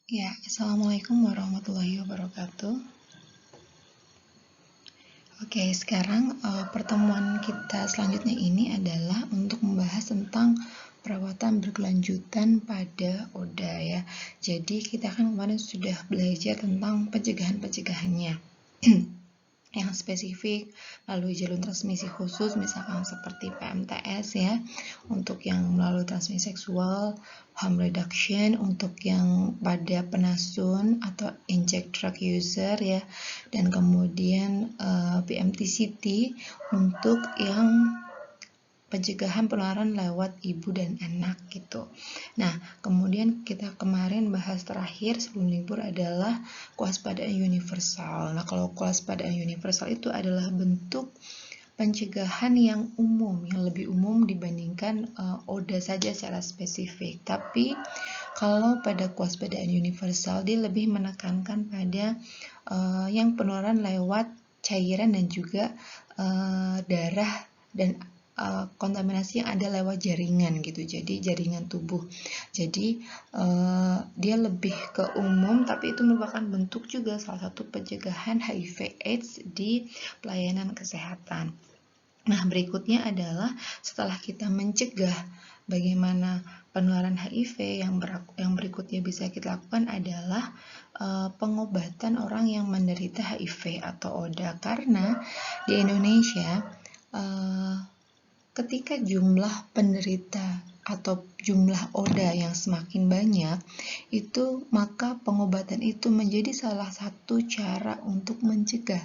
Ya, Assalamualaikum warahmatullahi wabarakatuh. Oke, sekarang pertemuan kita selanjutnya ini adalah untuk membahas tentang perawatan berkelanjutan pada ODA ya. Jadi kita kan kemarin sudah belajar tentang pencegahan-pencegahannya. Yang spesifik melalui jalur transmisi khusus misalkan seperti PMTS ya, untuk yang melalui transmisi seksual, harm reduction untuk yang pada penasun atau inject drug user ya, dan kemudian PMTCT untuk yang pencegahan penularan lewat ibu dan anak gitu. Nah, kemudian kita kemarin bahas terakhir sebelum libur adalah kewaspadaan universal. Nah, kalau kewaspadaan universal itu adalah bentuk pencegahan yang umum, yang lebih umum dibandingkan ODA saja secara spesifik. Tapi kalau pada kewaspadaan universal dia lebih menekankan pada yang penularan lewat cairan dan juga darah dan kontaminasi yang ada lewat jaringan gitu, jadi jaringan tubuh. Jadi dia lebih ke umum, tapi itu merupakan bentuk juga salah satu pencegahan HIV/AIDS di pelayanan kesehatan. Nah, berikutnya adalah setelah kita mencegah bagaimana penularan HIV, yang berikutnya bisa kita lakukan adalah pengobatan orang yang menderita HIV atau ODA, karena di Indonesia ketika jumlah penderita atau jumlah ODA yang semakin banyak, itu maka pengobatan itu menjadi salah satu cara untuk mencegah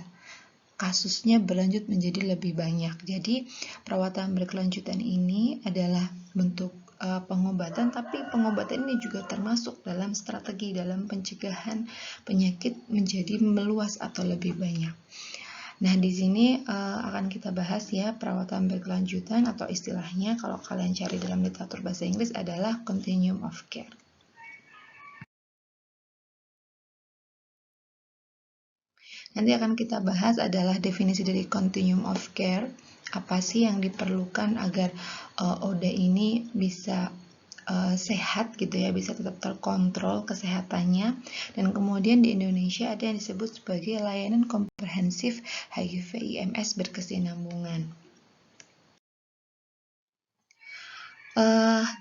kasusnya berlanjut menjadi lebih banyak. Jadi perawatan berkelanjutan ini adalah bentuk pengobatan, tapi pengobatan ini juga termasuk dalam strategi dalam pencegahan penyakit menjadi meluas atau lebih banyak. Nah, di sini akan kita bahas ya perawatan berkelanjutan, atau istilahnya kalau kalian cari dalam literatur bahasa Inggris adalah continuum of care. Nanti akan kita bahas adalah definisi dari continuum of care. Apa sih yang diperlukan agar ODA ini bisa sehat gitu ya, bisa tetap terkontrol kesehatannya. Dan kemudian di Indonesia ada yang disebut sebagai layanan komprehensif HIV/IMS berkesinambungan.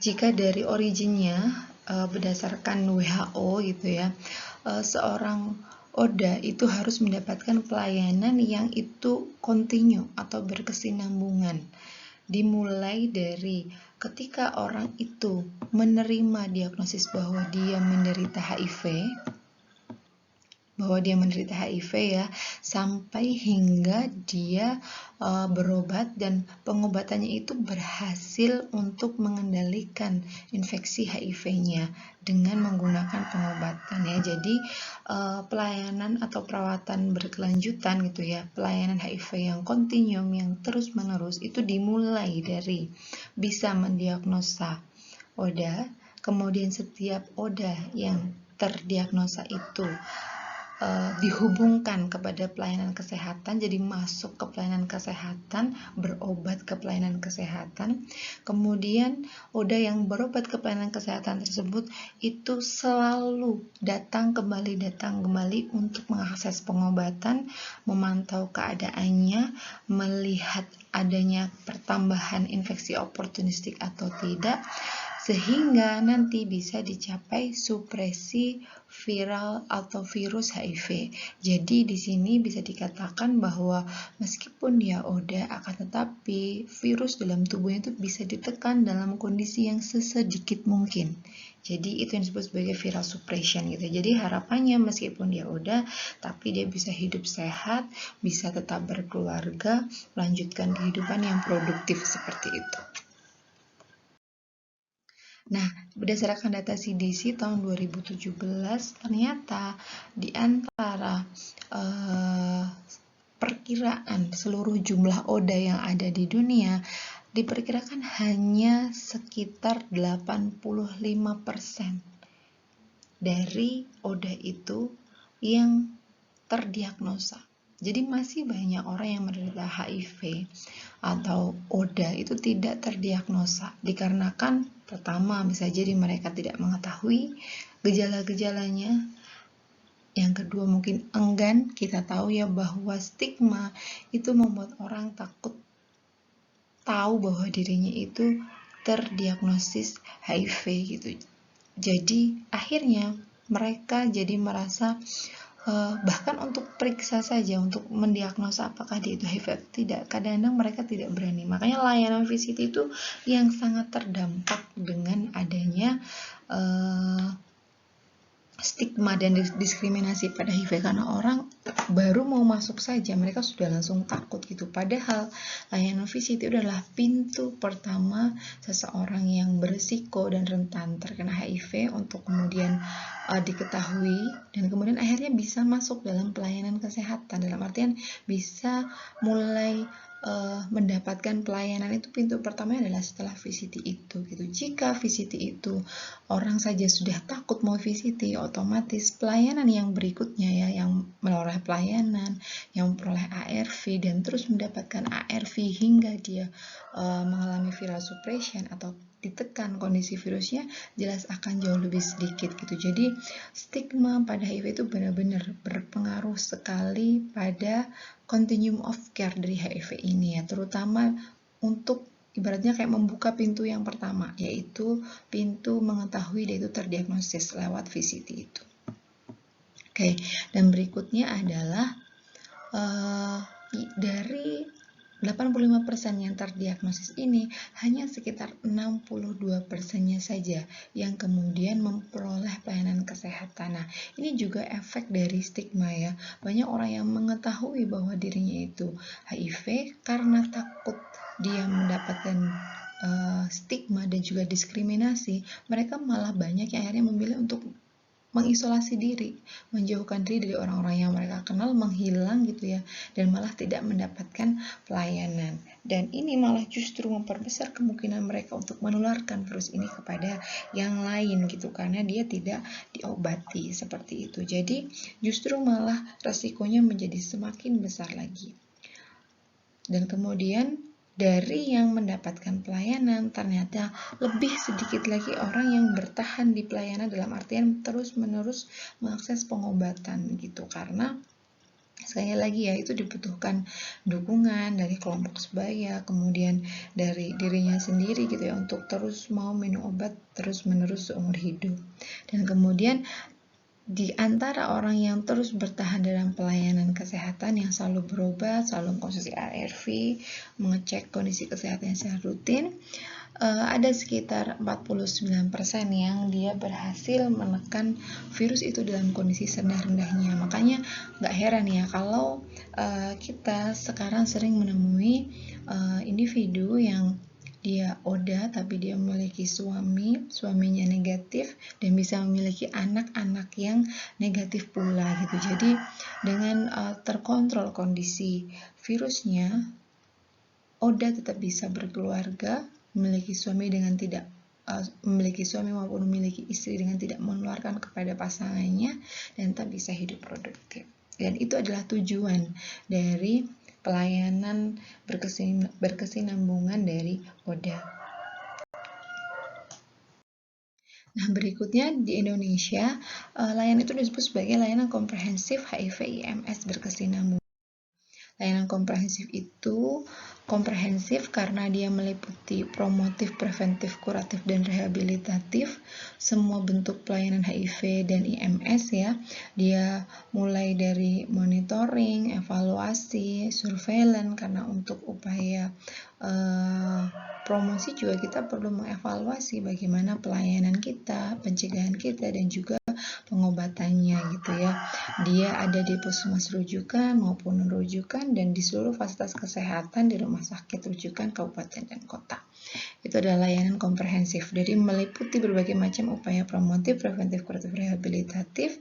Jika dari originnya berdasarkan WHO gitu ya, seorang ODA itu harus mendapatkan pelayanan yang itu kontinu atau berkesinambungan, dimulai dari ketika orang itu menerima diagnosis bahwa dia menderita HIV ya, sampai hingga dia berobat dan pengobatannya itu berhasil untuk mengendalikan infeksi HIV-nya dengan menggunakan pengobatan ya. Jadi pelayanan atau perawatan berkelanjutan gitu ya, pelayanan HIV yang kontinum yang terus-menerus itu dimulai dari bisa mendiagnosa ODA, kemudian setiap ODA yang terdiagnosa itu dihubungkan kepada pelayanan kesehatan, jadi masuk ke pelayanan kesehatan, berobat ke pelayanan kesehatan. Kemudian ODA yang berobat ke pelayanan kesehatan tersebut itu selalu datang kembali untuk mengakses pengobatan, memantau keadaannya, melihat adanya pertambahan infeksi oportunistik atau tidak, sehingga nanti bisa dicapai supresi viral atau virus HIV. Jadi di sini bisa dikatakan bahwa meskipun dia ODA, akan tetapi virus dalam tubuhnya itu bisa ditekan dalam kondisi yang sesedikit mungkin. Jadi itu yang disebut sebagai viral suppression gitu. Jadi harapannya meskipun dia ODA, tapi dia bisa hidup sehat, bisa tetap berkeluarga, melanjutkan kehidupan yang produktif seperti itu. Nah, berdasarkan data CDC tahun 2017, ternyata di antara perkiraan seluruh jumlah ODA yang ada di dunia, diperkirakan hanya sekitar 85% dari ODA itu yang terdiagnosa. Jadi masih banyak orang yang menderita HIV atau ODA itu tidak terdiagnosa, dikarenakan pertama bisa jadi mereka tidak mengetahui gejala-gejalanya. Yang kedua mungkin enggan. Kita tahu ya bahwa stigma itu membuat orang takut tahu bahwa dirinya itu terdiagnosis HIV gitu. Jadi akhirnya mereka jadi merasa bahkan untuk periksa saja, untuk mendiagnosa apakah dia itu HIV atau tidak, kadang-kadang mereka tidak berani. Makanya layanan VCT itu yang sangat terdampak dengan adanya stigma dan diskriminasi pada HIV, karena orang baru mau masuk saja mereka sudah langsung takut gitu. Padahal layanan VCT adalah pintu pertama seseorang yang berisiko dan rentan terkena HIV untuk kemudian diketahui dan kemudian akhirnya bisa masuk dalam pelayanan kesehatan, dalam artian bisa mulai mendapatkan pelayanan. Itu pintu pertamanya adalah setelah VCT itu gitu. Jika VCT itu orang saja sudah takut mau VCT, otomatis pelayanan yang berikutnya ya, yang memperoleh pelayanan, yang memperoleh ARV dan terus mendapatkan ARV hingga dia mengalami viral suppression atau ditekan kondisi virusnya, jelas akan jauh lebih sedikit gitu. Jadi stigma pada HIV itu benar-benar berpengaruh sekali pada continuum of care dari HIV ini ya, terutama untuk ibaratnya kayak membuka pintu yang pertama, yaitu pintu mengetahui dia itu terdiagnosis lewat VCT itu. Oke, dan berikutnya adalah dari 85% yang terdiagnosis ini, hanya sekitar 62%-nya saja yang kemudian memperoleh pelayanan kesehatan. Nah, ini juga efek dari stigma ya. Banyak orang yang mengetahui bahwa dirinya itu HIV, karena takut dia mendapatkan stigma dan juga diskriminasi, mereka malah banyak yang akhirnya memilih untuk mengisolasi diri, menjauhkan diri dari orang-orang yang mereka kenal, menghilang gitu ya, dan malah tidak mendapatkan pelayanan. Dan ini malah justru memperbesar kemungkinan mereka untuk menularkan virus ini kepada yang lain gitu, karena dia tidak diobati seperti itu. Jadi justru malah resikonya menjadi semakin besar lagi. Dan kemudian dari yang mendapatkan pelayanan, ternyata lebih sedikit lagi orang yang bertahan di pelayanan, dalam artian terus-menerus mengakses pengobatan gitu, karena sekali lagi ya, itu dibutuhkan dukungan dari kelompok sebaya, kemudian dari dirinya sendiri gitu ya, untuk terus mau minum obat terus-menerus seumur hidup. Dan kemudian di antara orang yang terus bertahan dalam pelayanan kesehatan, yang selalu berobat, selalu mengkonsumsi ARV, mengecek kondisi kesehatannya secara rutin, ada sekitar 49% yang dia berhasil menekan virus itu dalam kondisi serendah-rendahnya. Makanya nggak heran ya kalau kita sekarang sering menemui individu yang dia ODA tapi dia memiliki suaminya negatif dan bisa memiliki anak-anak yang negatif pula gitu. Jadi dengan terkontrol kondisi virusnya, ODA tetap bisa berkeluarga, memiliki suami dengan tidak memiliki suami maupun memiliki istri dengan tidak menularkan kepada pasangannya, dan tetap bisa hidup produktif. Dan itu adalah tujuan dari pelayanan berkesinambungan dari ODA. Nah, berikutnya di Indonesia, layanan itu disebut sebagai layanan komprehensif HIV/IMS berkesinambungan. Layanan komprehensif itu komprehensif karena dia meliputi promotif, preventif, kuratif, dan rehabilitatif semua bentuk pelayanan HIV dan IMS ya. Dia mulai dari monitoring, evaluasi, surveillance, karena untuk upaya promosi juga kita perlu mengevaluasi bagaimana pelayanan kita, pencegahan kita, dan juga pengobatannya gitu ya. Dia ada di puskesmas rujukan maupun rujukan dan di seluruh fasilitas kesehatan di rumah sakit rujukan kabupaten dan kota. Itu adalah layanan komprehensif, jadi meliputi berbagai macam upaya promotif, preventif, kuratif, rehabilitatif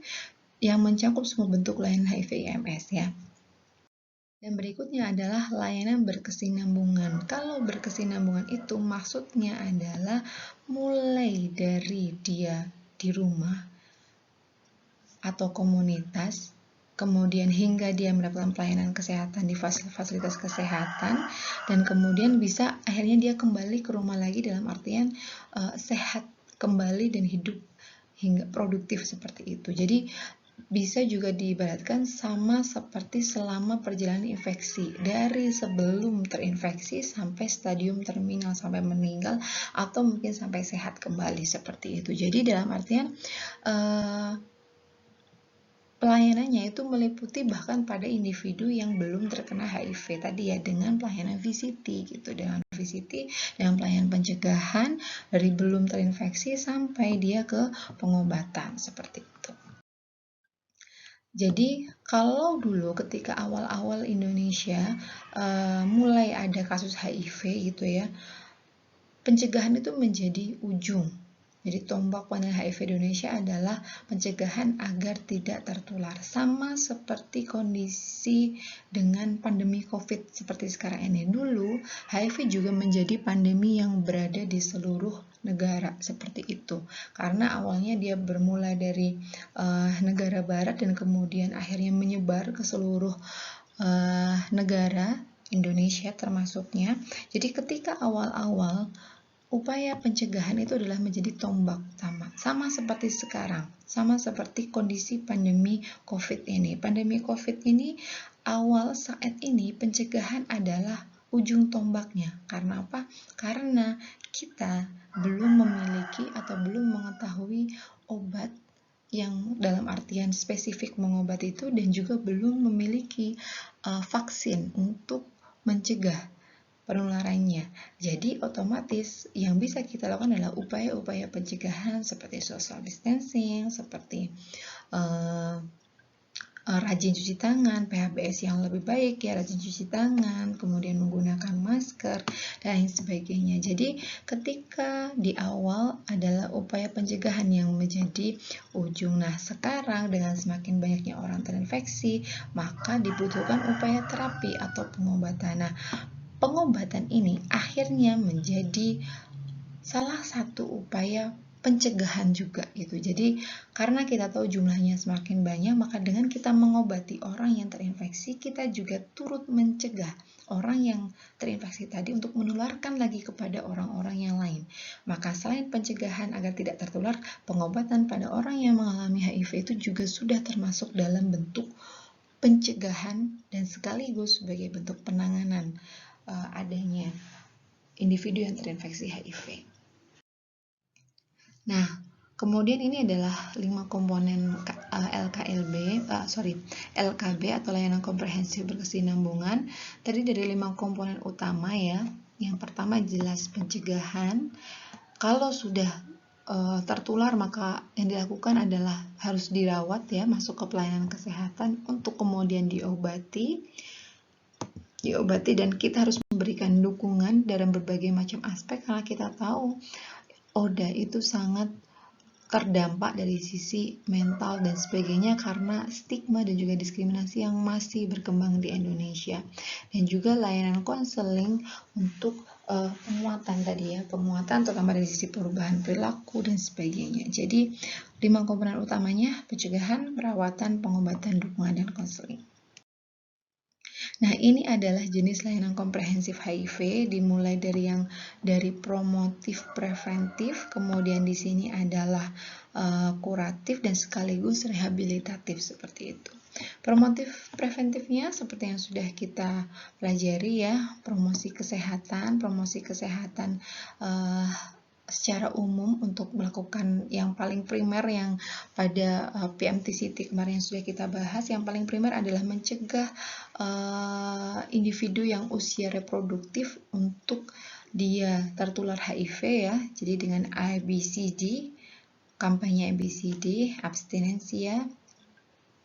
yang mencakup semua bentuk layanan HIV/IMS ya. Dan berikutnya adalah layanan berkesinambungan. Kalau berkesinambungan itu maksudnya adalah mulai dari dia di rumah atau komunitas, kemudian hingga dia mendapatkan pelayanan kesehatan di fasilitas kesehatan, dan kemudian bisa akhirnya dia kembali ke rumah lagi, dalam artian sehat kembali dan hidup hingga produktif seperti itu. Jadi bisa juga diibaratkan sama seperti selama perjalanan infeksi, dari sebelum terinfeksi sampai stadium terminal, sampai meninggal atau mungkin sampai sehat kembali seperti itu. Jadi dalam artian pelayanannya itu meliputi bahkan pada individu yang belum terkena HIV tadi ya, dengan pelayanan VCT gitu, dengan VCT, dengan pelayanan pencegahan dari belum terinfeksi sampai dia ke pengobatan seperti itu. Jadi kalau dulu ketika awal-awal Indonesia mulai ada kasus HIV gitu ya, pencegahan itu menjadi ujung. Jadi tombak pandang HIV di Indonesia adalah pencegahan agar tidak tertular. Sama seperti kondisi dengan pandemi COVID seperti sekarang ini. Dulu HIV juga menjadi pandemi yang berada di seluruh negara seperti itu. Karena awalnya dia bermula dari negara barat dan kemudian akhirnya menyebar ke seluruh negara Indonesia termasuknya. Jadi ketika awal-awal upaya pencegahan itu adalah menjadi tombak utama. Sama seperti sekarang, sama seperti kondisi pandemi COVID ini. Pandemi COVID ini awal saat ini pencegahan adalah ujung tombaknya. Karena apa? Karena kita belum memiliki atau belum mengetahui obat yang dalam artian spesifik mengobati itu, dan juga belum memiliki vaksin untuk mencegah penularannya. Jadi otomatis yang bisa kita lakukan adalah upaya-upaya pencegahan seperti social distancing, seperti rajin cuci tangan, PHBS yang lebih baik ya, rajin cuci tangan, kemudian menggunakan masker, dan lain sebagainya. Jadi ketika di awal adalah upaya pencegahan yang menjadi ujung. Nah sekarang dengan semakin banyaknya orang terinfeksi, maka dibutuhkan upaya terapi atau pengobatan. Nah pengobatan ini akhirnya menjadi salah satu upaya pencegahan juga gitu. Jadi karena kita tahu jumlahnya semakin banyak, maka dengan kita mengobati orang yang terinfeksi, kita juga turut mencegah orang yang terinfeksi tadi untuk menularkan lagi kepada orang-orang yang lain. Maka selain pencegahan agar tidak tertular, pengobatan pada orang yang mengalami HIV itu juga sudah termasuk dalam bentuk pencegahan dan sekaligus sebagai bentuk penanganan adanya individu yang terinfeksi HIV. Nah, kemudian ini adalah 5 komponen LKB atau layanan komprehensif berkesinambungan. Tadi dari 5 komponen utama ya. Yang pertama jelas pencegahan. Kalau sudah tertular, maka yang dilakukan adalah harus dirawat ya, masuk ke pelayanan kesehatan untuk kemudian diobati, dan kita harus memberikan dukungan dalam berbagai macam aspek, karena kita tahu ODA itu sangat terdampak dari sisi mental dan sebagainya karena stigma dan juga diskriminasi yang masih berkembang di Indonesia. Dan juga layanan konseling untuk penguatan tadi ya, penguatan terutama dari sisi perubahan perilaku dan sebagainya. Jadi 5 komponen utamanya: pencegahan, perawatan, pengobatan, dukungan, dan konseling. Nah, ini adalah jenis layanan komprehensif HIV, dimulai dari promotif preventif, kemudian di sini adalah kuratif dan sekaligus rehabilitatif seperti itu. Promotif preventifnya seperti yang sudah kita pelajari ya, promosi kesehatan secara umum untuk melakukan yang paling primer yang pada PMTCT kemarin yang sudah kita bahas. Yang paling primer adalah mencegah individu yang usia reproduktif untuk dia tertular HIV ya. Jadi dengan ABCD, kampanye ABCD, abstinensia.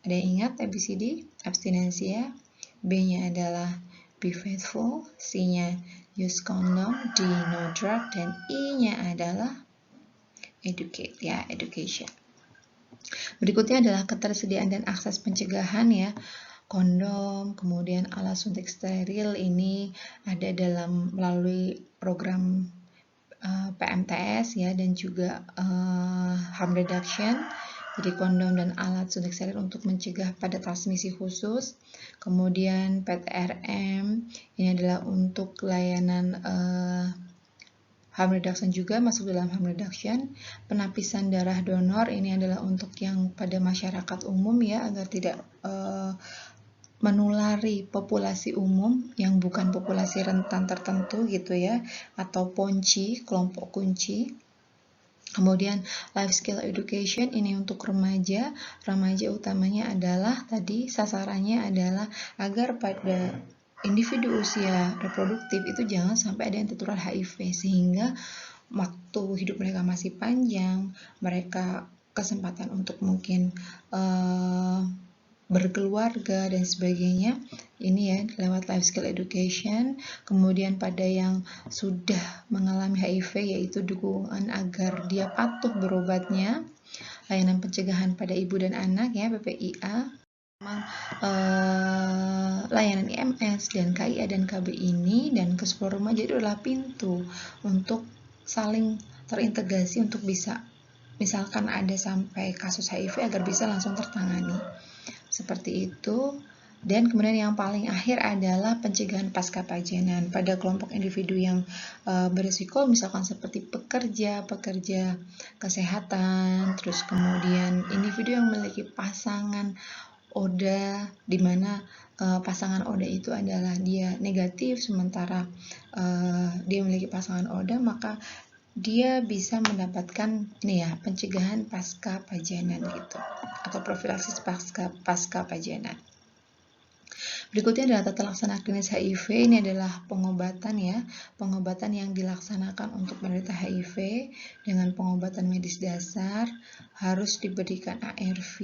Ada yang ingat ABCD? Abstinensia. B-nya adalah be faithful, C-nya use condom, D no drug, dan I-nya adalah educate ya, education. Berikutnya adalah ketersediaan dan akses pencegahan ya. Kondom, kemudian alat suntik steril ini ada melalui program PMTS ya, dan juga harm reduction. Jadi kondom dan alat suntik steril untuk mencegah pada transmisi khusus. Kemudian PTRM ini adalah untuk layanan harm reduction juga masuk dalam harm reduction. Penapisan darah donor ini adalah untuk yang pada masyarakat umum ya, agar tidak menulari populasi umum yang bukan populasi rentan tertentu gitu ya, atau ponci, kelompok kunci. Kemudian life skill education ini untuk remaja. Remaja utamanya adalah tadi sasarannya adalah agar pada individu usia reproduktif itu jangan sampai ada yang tertular HIV, sehingga waktu hidup mereka masih panjang, mereka kesempatan untuk mungkin berkeluarga dan sebagainya, ini ya lewat life skill education. Kemudian pada yang sudah mengalami HIV, yaitu dukungan agar dia patuh berobatnya, layanan pencegahan pada ibu dan anak ya, PPIA. Layanan IMS dan KIA dan KB ini dan ke 10 remaja itu adalah pintu untuk saling terintegrasi untuk bisa, misalkan ada sampai kasus HIV, agar bisa langsung tertangani. Seperti itu. Dan kemudian yang paling akhir adalah pencegahan pasca pajenan pada kelompok individu yang berisiko, misalkan seperti pekerja kesehatan, terus kemudian individu yang memiliki pasangan ODA, di mana pasangan ODA itu adalah dia negatif, sementara dia memiliki pasangan ODA, maka dia bisa mendapatkan ini ya, pencegahan pasca pajenan gitu, atau profilaksis pasca pajenan. Berikutnya adalah tata laksana klinis HIV. Ini adalah pengobatan ya, pengobatan yang dilaksanakan untuk penderita HIV dengan pengobatan medis dasar, harus diberikan ARV.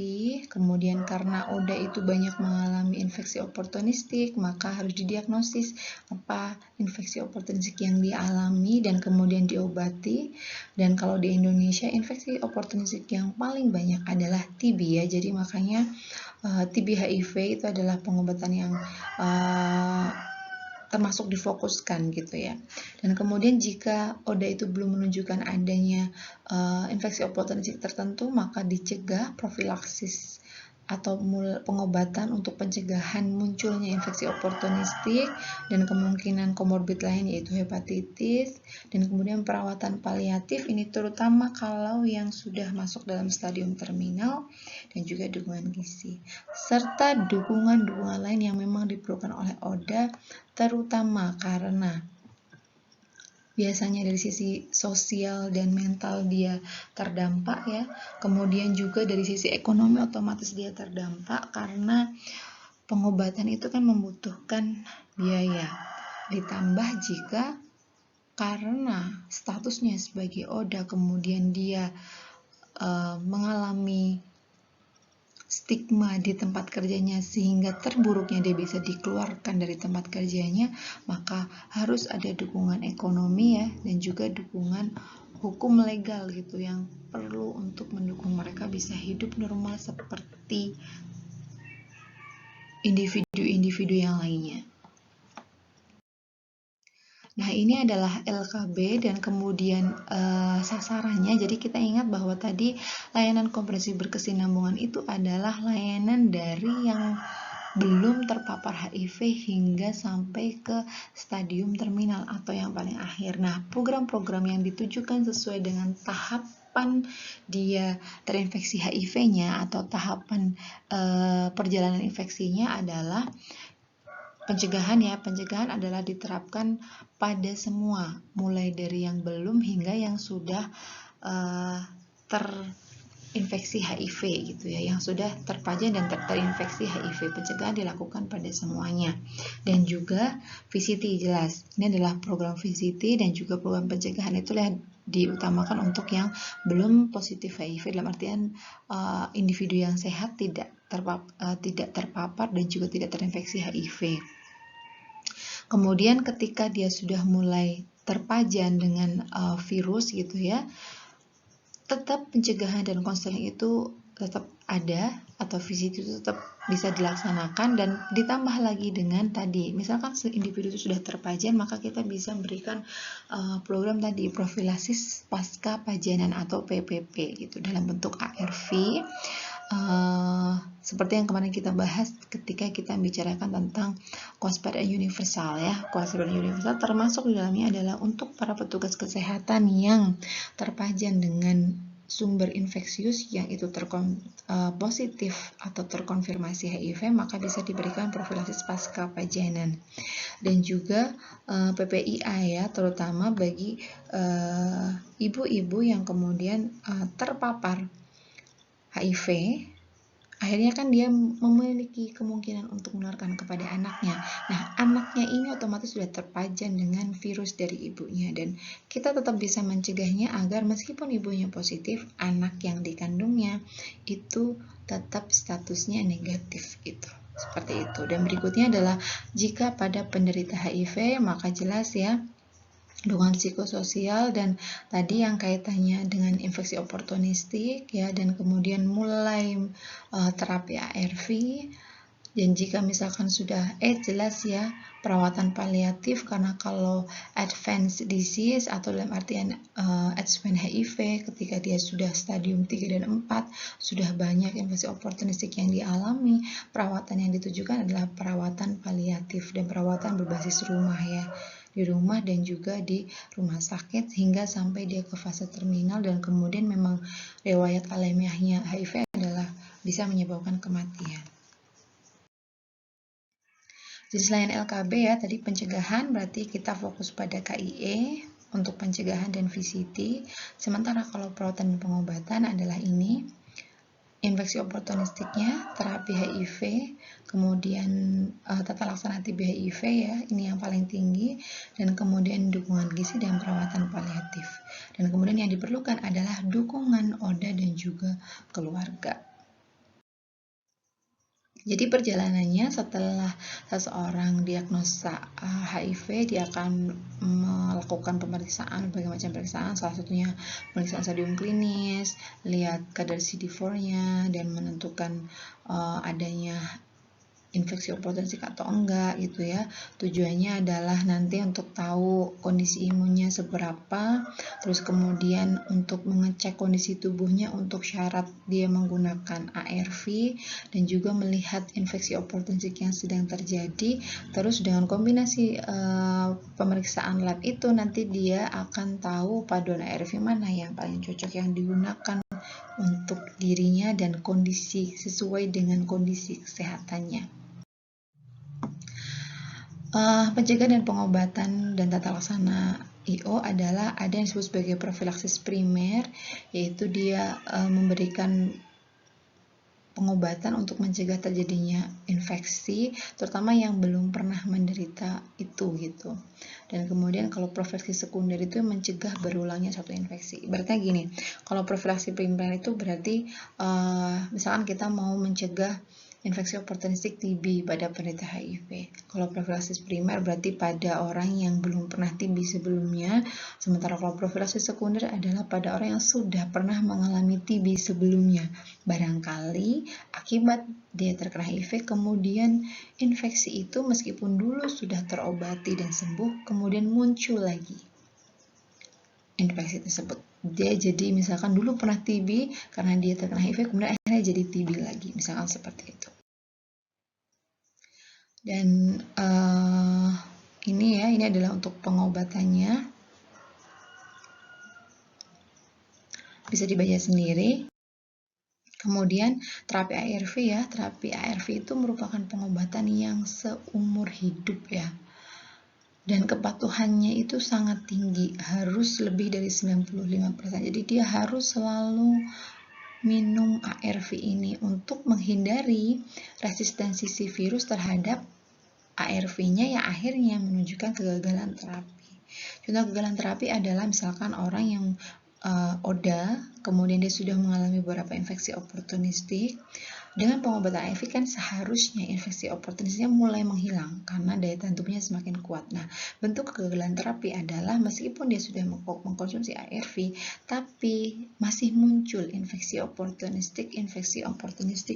Kemudian karena ODA itu banyak mengalami infeksi oportunistik, maka harus didiagnosis apa infeksi oportunistik yang dialami dan kemudian diobati. Dan kalau di Indonesia infeksi oportunistik yang paling banyak adalah TB ya, jadi makanya TB HIV itu adalah pengobatan yang termasuk difokuskan gitu ya. Dan kemudian jika ODA itu belum menunjukkan adanya infeksi oportunistik tertentu, maka dicegah profilaksis atau pengobatan untuk pencegahan munculnya infeksi oportunistik dan kemungkinan komorbid lain yaitu hepatitis. Dan kemudian perawatan paliatif ini terutama kalau yang sudah masuk dalam stadium terminal, dan juga dukungan gizi serta dukungan lain yang memang diperlukan oleh ODA, terutama karena biasanya dari sisi sosial dan mental dia terdampak ya. Kemudian juga dari sisi ekonomi otomatis dia terdampak karena pengobatan itu kan membutuhkan biaya. Ditambah jika karena statusnya sebagai ODA kemudian dia mengalami stigma di tempat kerjanya sehingga terburuknya dia bisa dikeluarkan dari tempat kerjanya, maka harus ada dukungan ekonomi ya, dan juga dukungan hukum legal gitu yang perlu untuk mendukung mereka bisa hidup normal seperti individu-individu yang lainnya. Nah, ini adalah LKB dan kemudian sasarannya. Jadi kita ingat bahwa tadi layanan komprehensif berkesinambungan itu adalah layanan dari yang belum terpapar HIV hingga sampai ke stadium terminal atau yang paling akhir. Nah, program-program yang ditujukan sesuai dengan tahapan dia terinfeksi HIV-nya atau tahapan perjalanan infeksinya adalah pencegahan ya. Pencegahan adalah diterapkan pada semua, mulai dari yang belum hingga yang sudah terinfeksi HIV gitu ya, yang sudah terpajan dan terinfeksi HIV. Pencegahan dilakukan pada semuanya. Dan juga VCT jelas. Ini adalah program VCT dan juga program pencegahan itu diutamakan untuk yang belum positif HIV, dalam artian individu yang sehat tidak terpapar dan juga tidak terinfeksi HIV. Kemudian ketika dia sudah mulai terpajan dengan virus gitu ya, tetap pencegahan dan konseling itu tetap ada, atau VCT itu tetap bisa dilaksanakan. Dan ditambah lagi dengan tadi, misalkan individu itu sudah terpajan, maka kita bisa memberikan program tadi profilaksis pasca pajanan atau PPP gitu dalam bentuk ARV, seperti yang kemarin kita bahas ketika kita bicarakan tentang kewaspadaan universal ya. Kewaspadaan universal termasuk di dalamnya adalah untuk para petugas kesehatan yang terpajan dengan sumber infeksius yang itu positif atau terkonfirmasi HIV, maka bisa diberikan profilaksis pasca pajanan. Dan juga PPIA ya, terutama bagi ibu-ibu yang kemudian terpapar HIV, akhirnya kan dia memiliki kemungkinan untuk menularkan kepada anaknya. Nah, anaknya ini otomatis sudah terpajan dengan virus dari ibunya, dan kita tetap bisa mencegahnya agar meskipun ibunya positif, anak yang dikandungnya itu tetap statusnya negatif gitu. Seperti itu. Dan berikutnya adalah jika pada penderita HIV, maka jelas ya dukungan psikososial dan tadi yang kaitannya dengan infeksi oportunistik ya, dan kemudian mulai terapi ARV. Dan jika misalkan sudah jelas ya perawatan paliatif, karena kalau advanced disease atau dalam artian advanced HIV ketika dia sudah stadium 3 dan 4 sudah banyak infeksi oportunistik yang dialami, perawatan yang ditujukan adalah perawatan paliatif dan perawatan berbasis rumah ya, di rumah dan juga di rumah sakit hingga sampai dia ke fase terminal, dan kemudian memang riwayat alamiahnya HIV adalah bisa menyebabkan kematian. Jadi selain LKB ya, tadi pencegahan berarti kita fokus pada KIE untuk pencegahan dan VCT. Sementara kalau perawatan dan pengobatan adalah ini, infeksi oportunistiknya, terapi HIV, kemudian tata laksana TB HIV ya, ini yang paling tinggi, dan kemudian dukungan gizi dan perawatan paliatif. Dan kemudian yang diperlukan adalah dukungan ODA dan juga keluarga. Jadi perjalanannya setelah seseorang diagnosa HIV, dia akan melakukan pemeriksaan, berbagai macam pemeriksaan, salah satunya pemeriksaan stadium klinis, lihat kadar CD4-nya, dan menentukan adanya infeksi oportunistik atau enggak gitu ya. Tujuannya adalah nanti untuk tahu kondisi imunnya seberapa, terus kemudian untuk mengecek kondisi tubuhnya untuk syarat dia menggunakan ARV, dan juga melihat infeksi oportunistik yang sedang terjadi. Terus dengan kombinasi pemeriksaan lab itu nanti dia akan tahu paduan ARV mana yang paling cocok yang digunakan untuk dirinya dan kondisi sesuai dengan kondisi kesehatannya. Pencegahan dan pengobatan dan tata laksana IO adalah ada yang disebut sebagai profilaksis primer, yaitu dia memberikan pengobatan untuk mencegah terjadinya infeksi, terutama yang belum pernah menderita itu gitu. Dan kemudian kalau profilaksis sekunder itu mencegah berulangnya suatu infeksi. Berarti gini, kalau profilaksis primer itu berarti misalkan kita mau mencegah infeksi oportunistik TB pada penderita HIV. Kalau profilaksis primer berarti pada orang yang belum pernah TB sebelumnya, sementara kalau profilaksis sekunder adalah pada orang yang sudah pernah mengalami TB sebelumnya. Barangkali akibat dia terkena HIV, kemudian infeksi itu meskipun dulu sudah terobati dan sembuh, kemudian muncul lagi infeksi tersebut. Dia jadi misalkan dulu pernah TB, karena dia terkena HIV, kemudian akhirnya jadi TB lagi, misalkan seperti itu. Dan ini adalah untuk pengobatannya, bisa dibaca sendiri. Kemudian terapi ARV ya, terapi ARV itu merupakan pengobatan yang seumur hidup ya, dan kepatuhannya itu sangat tinggi, harus lebih dari 95%. Jadi dia harus selalu minum ARV ini untuk menghindari resistensi si virus terhadap ARV-nya yang akhirnya menunjukkan kegagalan terapi. Contoh kegagalan terapi adalah misalkan orang yang ODA, kemudian dia sudah mengalami beberapa infeksi oportunistik. Dengan pengobatan ARV kan seharusnya infeksi oportunistiknya mulai menghilang karena daya tahan tubuhnya semakin kuat. Nah, bentuk kegagalan terapi adalah meskipun dia sudah mengkonsumsi ARV, tapi masih muncul infeksi oportunistik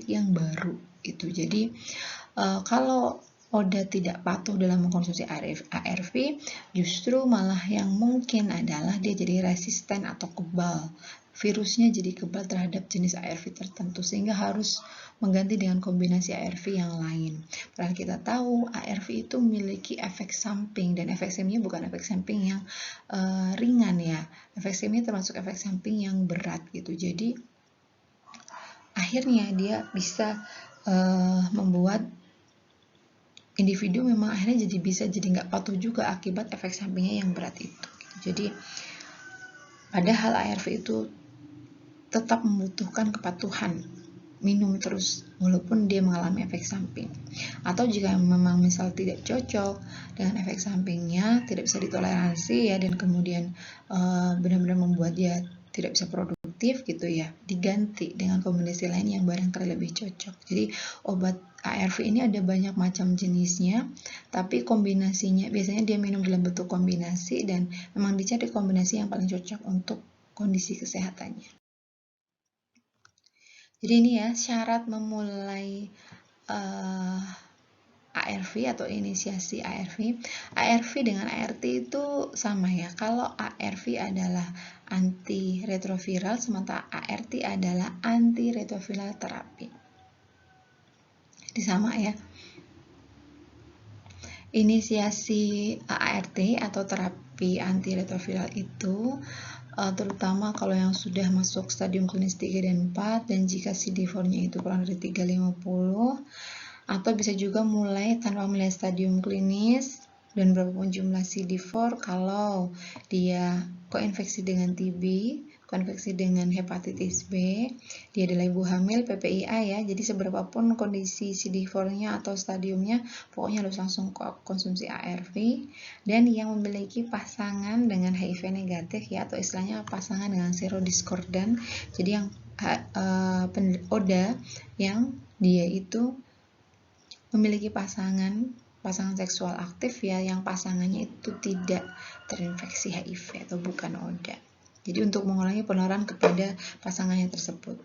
yang baru itu. Jadi kalau ODA tidak patuh dalam mengkonsumsi ARV, justru malah yang mungkin adalah dia jadi resisten atau kebal virusnya jadi kebal terhadap jenis ARV tertentu, sehingga harus mengganti dengan kombinasi ARV yang lain. Padahal kita tahu ARV itu memiliki efek samping, dan efek sampingnya bukan efek samping yang ringan ya. Efek sampingnya termasuk efek samping yang berat gitu. Jadi akhirnya dia bisa membuat individu memang akhirnya jadi nggak patuh juga akibat efek sampingnya yang berat itu. Jadi padahal ARV itu tetap membutuhkan kepatuhan, minum terus walaupun dia mengalami efek samping. Atau jika memang misal tidak cocok dengan efek sampingnya, tidak bisa ditoleransi ya, dan kemudian benar-benar membuat dia tidak bisa produktif gitu ya, diganti dengan kombinasi lain yang barangkali lebih cocok. Jadi obat ARV ini ada banyak macam jenisnya, tapi kombinasinya biasanya dia minum dalam bentuk kombinasi, dan memang dicari kombinasi yang paling cocok untuk kondisi kesehatannya. Jadi ini ya syarat memulai ARV atau inisiasi ARV. ARV dengan ART itu sama ya. Kalau ARV adalah antiretroviral, sementara ART adalah antiretroviral terapi. Jadi sama ya. Inisiasi ART atau terapi antiretroviral itu terutama kalau yang sudah masuk stadium klinis 3 dan 4, dan jika CD4-nya itu kurang dari 350, atau bisa juga mulai tanpa melihat stadium klinis dan berapapun jumlah CD4 kalau dia koinfeksi dengan TB, koinfeksi dengan hepatitis B, dia adalah ibu hamil, PPIA ya, jadi seberapapun kondisi CD4-nya atau stadiumnya, pokoknya harus langsung konsumsi ARV. Dan yang memiliki pasangan dengan HIV negatif ya, atau istilahnya pasangan dengan serodiskordan, jadi yang ODA yang dia itu memiliki pasangan seksual aktif ya, yang pasangannya itu tidak terinfeksi HIV atau bukan ODA. Jadi untuk mengurangi penularan kepada pasangannya tersebut.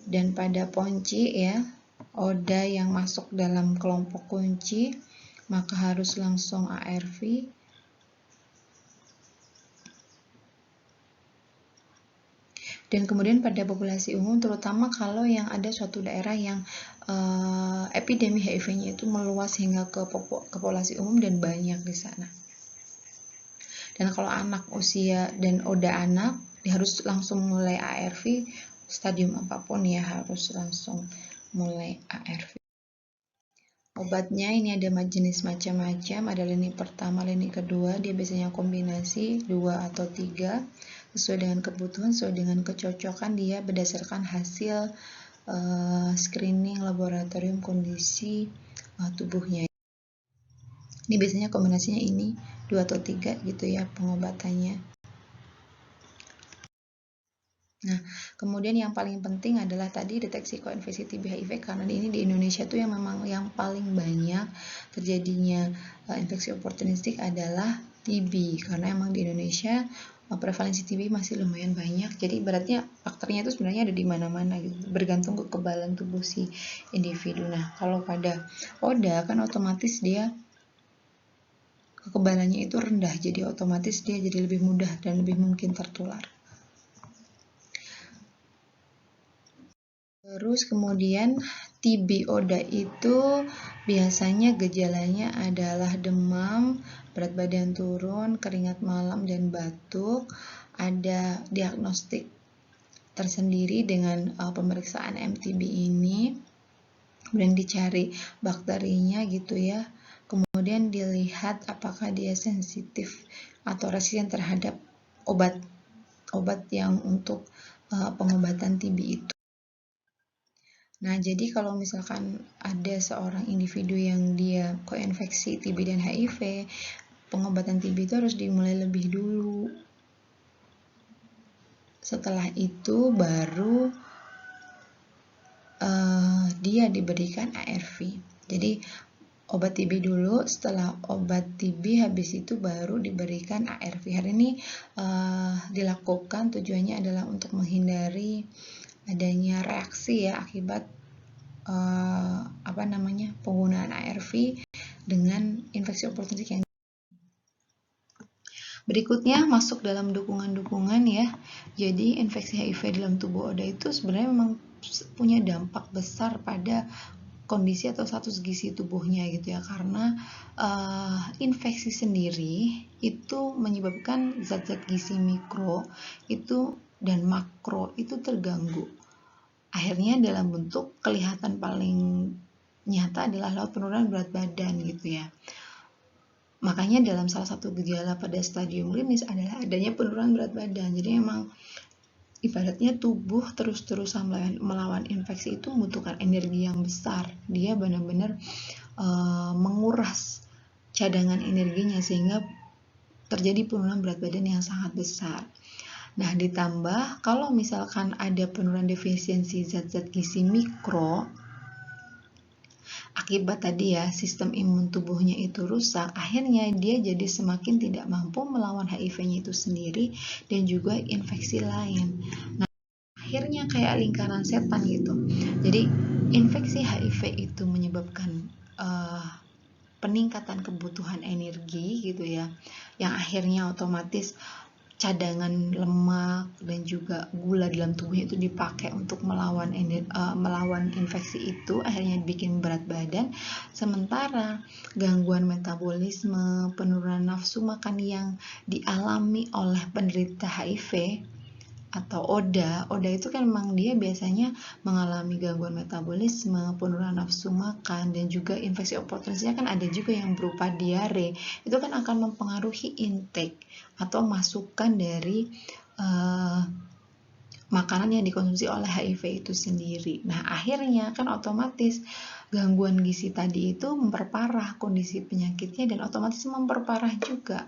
Dan pada ponci ya, ODA yang masuk dalam kelompok kunci, maka harus langsung ARV. Dan kemudian pada populasi umum, terutama kalau yang ada suatu daerah yang epidemi HIV-nya itu meluas hingga ke populasi umum dan banyak di sana. Dan kalau anak usia dan ODA anak, dia harus langsung mulai ARV, stadium apapun ya harus langsung mulai ARV. Obatnya ini ada jenis macam-macam, ada lini pertama, lini kedua, dia biasanya kombinasi 2 atau 3, sesuai dengan kebutuhan, sesuai dengan kecocokan dia berdasarkan hasil screening laboratorium kondisi tubuhnya. Ini biasanya kombinasinya ini 2 atau 3 gitu ya pengobatannya. Nah, kemudian yang paling penting adalah tadi deteksi koinfeksi TB HIV, karena ini di Indonesia tuh yang memang yang paling banyak terjadinya infeksi oportunistik adalah TB, karena emang di Indonesia prevalensi TB masih lumayan banyak. Jadi beratnya faktornya itu sebenarnya ada di mana-mana gitu, bergantung kekebalan tubuh si individu. Nah, kalau pada ODA kan otomatis dia kekebalannya itu rendah, jadi otomatis dia jadi lebih mudah dan lebih mungkin tertular. Terus kemudian TB ODA itu biasanya gejalanya adalah demam, berat badan turun, keringat malam, dan batuk. Ada diagnostik tersendiri dengan pemeriksaan MTB ini, kemudian dicari bakterinya gitu ya. Kemudian dilihat apakah dia sensitif atau resisten terhadap obat yang untuk pengobatan TB itu. Nah, jadi kalau misalkan ada seorang individu yang dia koinfeksi TB dan HIV, pengobatan TB itu harus dimulai lebih dulu. Setelah itu baru dia diberikan ARV. Jadi obat TB dulu, setelah obat TB habis itu baru diberikan ARV. Hari ini dilakukan tujuannya adalah untuk menghindari adanya reaksi ya akibat penggunaan ARV dengan infeksi oportunistik yang Berikutnya masuk dalam dukungan-dukungan ya. Jadi infeksi HIV dalam tubuh Oda itu sebenarnya memang punya dampak besar pada kondisi atau status gizi tubuhnya gitu ya, karena infeksi sendiri itu menyebabkan zat-zat gizi mikro itu dan makro itu terganggu. Akhirnya dalam bentuk kelihatan paling nyata adalah lewat penurunan berat badan gitu ya. Makanya dalam salah satu gejala pada stadium klinis adalah adanya penurunan berat badan. Jadi memang ibaratnya tubuh terus-terusan melawan infeksi itu membutuhkan energi yang besar. Dia benar-benar menguras cadangan energinya sehingga terjadi penurunan berat badan yang sangat besar. Nah, ditambah kalau misalkan ada penurunan defisiensi zat-zat gizi mikro, akibat tadi ya sistem imun tubuhnya itu rusak, akhirnya dia jadi semakin tidak mampu melawan HIV-nya itu sendiri dan juga infeksi lain. Nah, akhirnya kayak lingkaran setan gitu. Jadi infeksi HIV itu menyebabkan peningkatan kebutuhan energi gitu ya, yang akhirnya otomatis cadangan lemak dan juga gula dalam tubuhnya itu dipakai untuk melawan infeksi itu, akhirnya bikin berat badan. Sementara gangguan metabolisme, penurunan nafsu makan yang dialami oleh penderita HIV atau ODA itu kan memang dia biasanya mengalami gangguan metabolisme, penurunan nafsu makan, dan juga infeksi oportunisnya kan ada juga yang berupa diare. Itu kan akan mempengaruhi intake atau masukan dari makanan yang dikonsumsi oleh HIV itu sendiri. Nah, akhirnya kan otomatis gangguan gizi tadi itu memperparah kondisi penyakitnya dan otomatis memperparah juga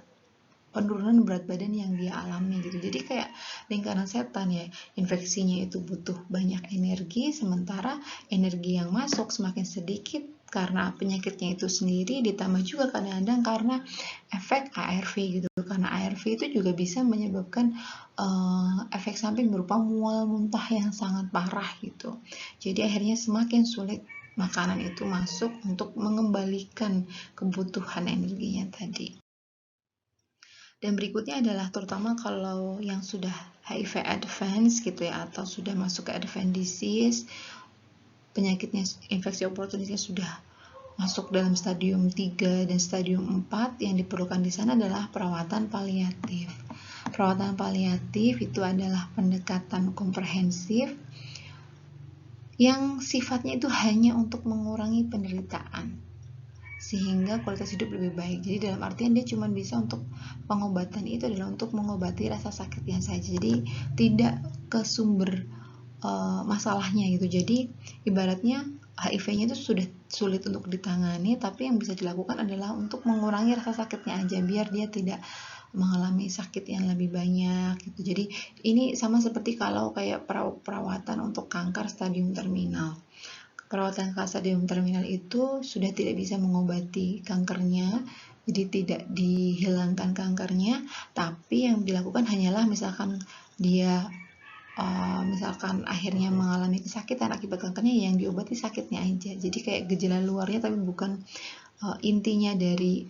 penurunan berat badan yang dia alami gitu. Jadi kayak lingkaran setan ya, infeksinya itu butuh banyak energi, sementara energi yang masuk semakin sedikit karena penyakitnya itu sendiri, ditambah juga kadang-kadang karena efek ARV gitu. Karena ARV itu juga bisa menyebabkan efek samping berupa mual muntah yang sangat parah gitu. Jadi akhirnya semakin sulit makanan itu masuk untuk mengembalikan kebutuhan energinya tadi. Dan berikutnya adalah terutama kalau yang sudah HIV advance gitu ya, atau sudah masuk ke advanced disease, penyakitnya infeksi oportunisnya sudah masuk dalam stadium 3 dan stadium 4, yang diperlukan di sana adalah perawatan paliatif. Perawatan paliatif itu adalah pendekatan komprehensif yang sifatnya itu hanya untuk mengurangi penderitaan sehingga kualitas hidup lebih baik. Jadi dalam artian dia cuma bisa untuk pengobatan itu adalah untuk mengobati rasa sakitnya saja. Jadi tidak ke sumber masalahnya gitu. Jadi ibaratnya HIV-nya itu sudah sulit untuk ditangani, tapi yang bisa dilakukan adalah untuk mengurangi rasa sakitnya aja biar dia tidak mengalami sakit yang lebih banyak gitu. Jadi ini sama seperti kalau kayak perawatan untuk kanker stadium terminal. Perawatan stadium terminal itu sudah tidak bisa mengobati kankernya, jadi tidak dihilangkan kankernya, tapi yang dilakukan hanyalah misalkan dia misalkan akhirnya mengalami kesakitan akibat kankernya, yang diobati sakitnya aja. Jadi kayak gejala luarnya tapi bukan intinya dari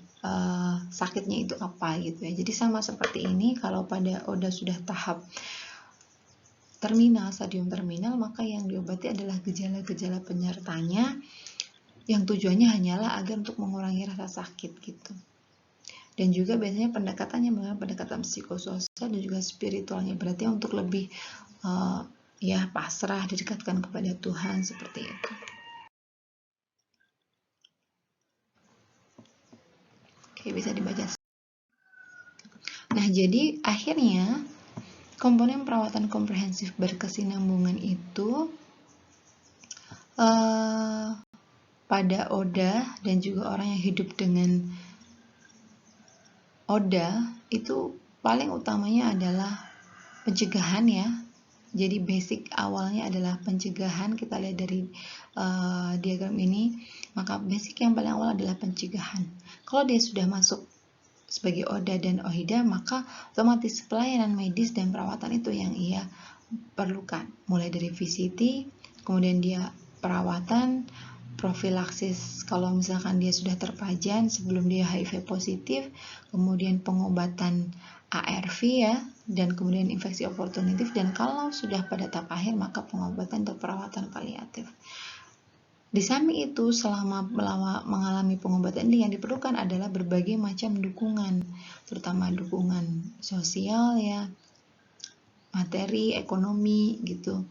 sakitnya itu apa gitu ya. Jadi sama seperti ini, kalau pada ODA sudah tahap terminal, stadium terminal, maka yang diobati adalah gejala-gejala penyertanya yang tujuannya hanyalah agar untuk mengurangi rasa sakit gitu. Dan juga biasanya pendekatannya menggunakan pendekatan psikososial dan juga spiritualnya, berarti untuk lebih ya pasrah, didekatkan kepada Tuhan seperti itu. Oke, bisa dibaca. Nah, jadi akhirnya komponen perawatan komprehensif berkesinambungan itu pada ODA dan juga orang yang hidup dengan ODA itu paling utamanya adalah pencegahan ya. Jadi basic awalnya adalah pencegahan. Kita lihat dari diagram ini, maka basic yang paling awal adalah pencegahan. Kalau dia sudah masuk sebagai ODA dan OHIDA, maka otomatis pelayanan medis dan perawatan itu yang ia perlukan. Mulai dari VCT, kemudian dia perawatan, profilaksis kalau misalkan dia sudah terpajan sebelum dia HIV positif, kemudian pengobatan ARV ya, dan kemudian infeksi oportunitif, dan kalau sudah pada tahap akhir maka pengobatan dan perawatan paliatif. Di samping itu, selama mengalami pengobatan ini yang diperlukan adalah berbagai macam dukungan, terutama dukungan sosial ya, materi, ekonomi gitu.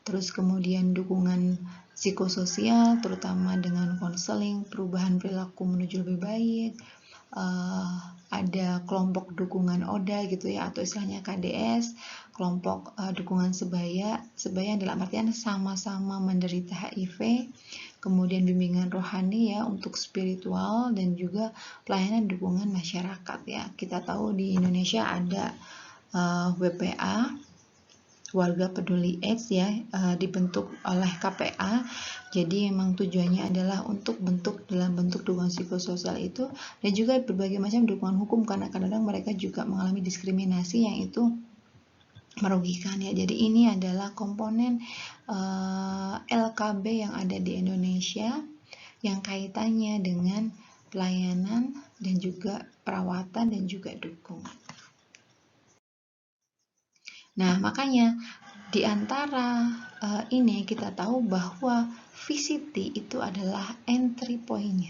Terus kemudian dukungan psikososial, terutama dengan konseling, perubahan perilaku menuju lebih baik, ada kelompok dukungan ODA gitu ya, atau istilahnya KDS, kelompok dukungan sebaya dalam artian sama-sama menderita HIV, kemudian bimbingan rohani ya untuk spiritual, dan juga pelayanan dukungan masyarakat ya. Kita tahu di Indonesia ada WPA, Warga Peduli AIDS ya, dibentuk oleh KPA. Jadi memang tujuannya adalah untuk dalam bentuk dukungan psikososial itu, dan juga berbagai macam dukungan hukum, karena kadang-kadang mereka juga mengalami diskriminasi yang itu merugikan ya. Jadi ini adalah komponen LKB yang ada di Indonesia yang kaitannya dengan pelayanan dan juga perawatan dan juga dukungan. Nah, makanya di antara ini kita tahu bahwa VCT itu adalah entry point-nya.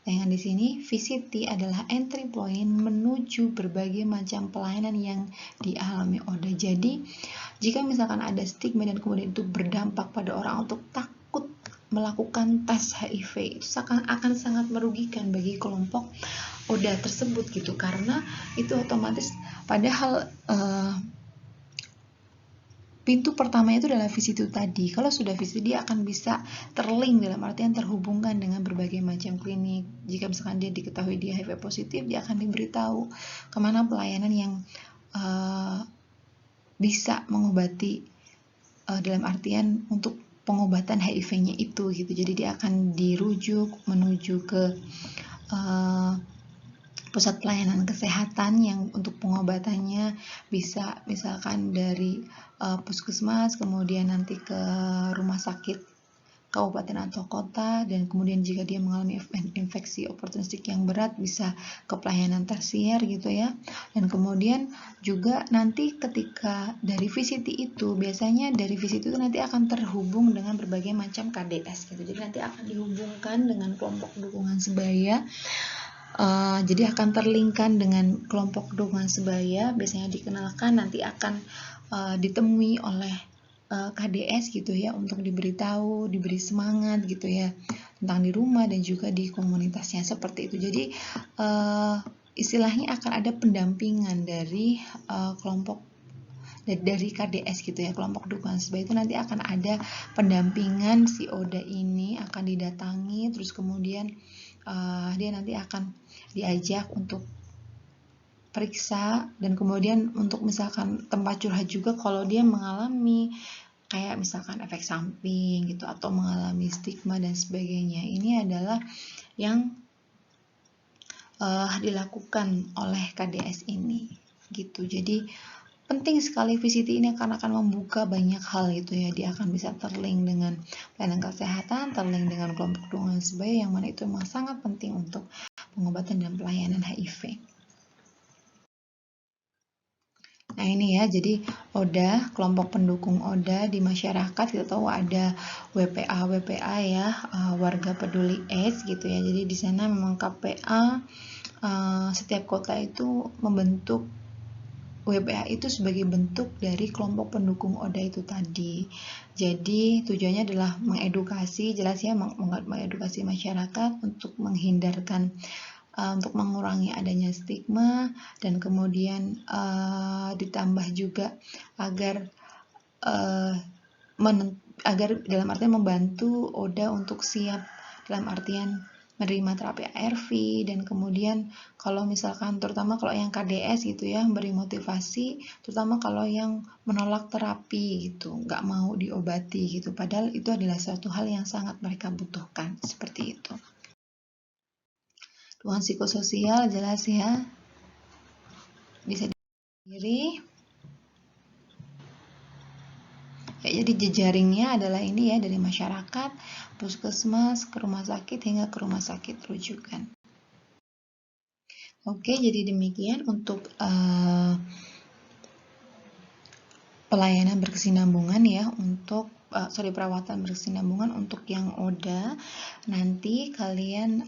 Dengan di sini VCT adalah entry point menuju berbagai macam pelayanan yang dialami ODA. Jadi, jika misalkan ada stigma dan kemudian itu berdampak pada orang untuk takut melakukan tes HIV, itu akan sangat merugikan bagi kelompok ODA tersebut gitu, karena itu otomatis padahal pintu pertama itu adalah VCT tadi. Kalau sudah VCT, dia akan bisa terlink, dalam artian terhubungkan dengan berbagai macam klinik. Jika misalkan dia diketahui dia HIV positif, dia akan diberitahu kemana pelayanan yang bisa mengobati, dalam artian untuk pengobatan HIV-nya itu gitu. Jadi dia akan dirujuk menuju ke pusat pelayanan kesehatan yang untuk pengobatannya bisa misalkan dari puskesmas, kemudian nanti ke rumah sakit kabupaten atau kota, dan kemudian jika dia mengalami infeksi oportunistik yang berat bisa ke pelayanan tersier gitu ya. Dan kemudian juga nanti ketika dari VCT itu, biasanya dari VCT itu nanti akan terhubung dengan berbagai macam KDS gitu. Jadi nanti akan dihubungkan dengan kelompok dukungan sebaya. Jadi akan terlinkkan dengan kelompok dukungan sebaya, biasanya dikenalkan, nanti akan ditemui oleh KDS gitu ya, untuk diberitahu, diberi semangat gitu ya, tentang di rumah dan juga di komunitasnya seperti itu. Jadi istilahnya akan ada pendampingan dari kelompok dari KDS gitu ya, kelompok dukungan sebaya itu nanti akan ada pendampingan si ODA ini akan didatangi, terus kemudian dia nanti akan diajak untuk periksa, dan kemudian untuk misalkan tempat curhat juga kalau dia mengalami kayak misalkan efek samping gitu atau mengalami stigma dan sebagainya. Ini adalah yang dilakukan oleh KDS ini gitu. Jadi penting sekali VCT ini karena akan membuka banyak hal gitu ya. Dia akan bisa terlink dengan pelayanan kesehatan, terlink dengan kelompok dukungan sebaya, yang mana itu memang sangat penting untuk pengobatan dan pelayanan HIV. Nah ini ya, jadi ODA, kelompok pendukung ODA di masyarakat, kita tahu ada WPA ya, Warga Peduli AIDS gitu ya. Jadi di sana memang KPA setiap kota itu membentuk WPA itu sebagai bentuk dari kelompok pendukung ODA itu tadi. Jadi tujuannya adalah mengedukasi, jelas ya, mengedukasi masyarakat untuk menghindarkan, untuk mengurangi adanya stigma, dan kemudian ditambah juga agar dalam artian membantu ODA untuk siap dalam artian menerima terapi ARV, dan kemudian kalau misalkan terutama kalau yang KDS gitu ya, beri motivasi, terutama kalau yang menolak terapi gitu, nggak mau diobati gitu, padahal itu adalah suatu hal yang sangat mereka butuhkan, seperti itu. Dukungan psikososial jelas ya, bisa diri. Ya, jadi jejaringnya adalah ini ya, dari masyarakat, puskesmas, ke rumah sakit, hingga ke rumah sakit rujukan. Oke, jadi demikian untuk pelayanan berkesinambungan ya, untuk perawatan berkesinambungan untuk yang ODA. Nanti kalian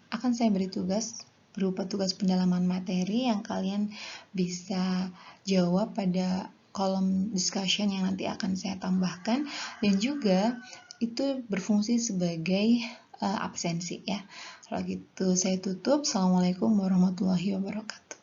akan saya beri tugas berupa tugas pendalaman materi yang kalian bisa jawab pada kolom discussion yang nanti akan saya tambahkan, dan juga itu berfungsi sebagai absensi ya. Kalau gitu saya tutup. Assalamualaikum warahmatullahi wabarakatuh.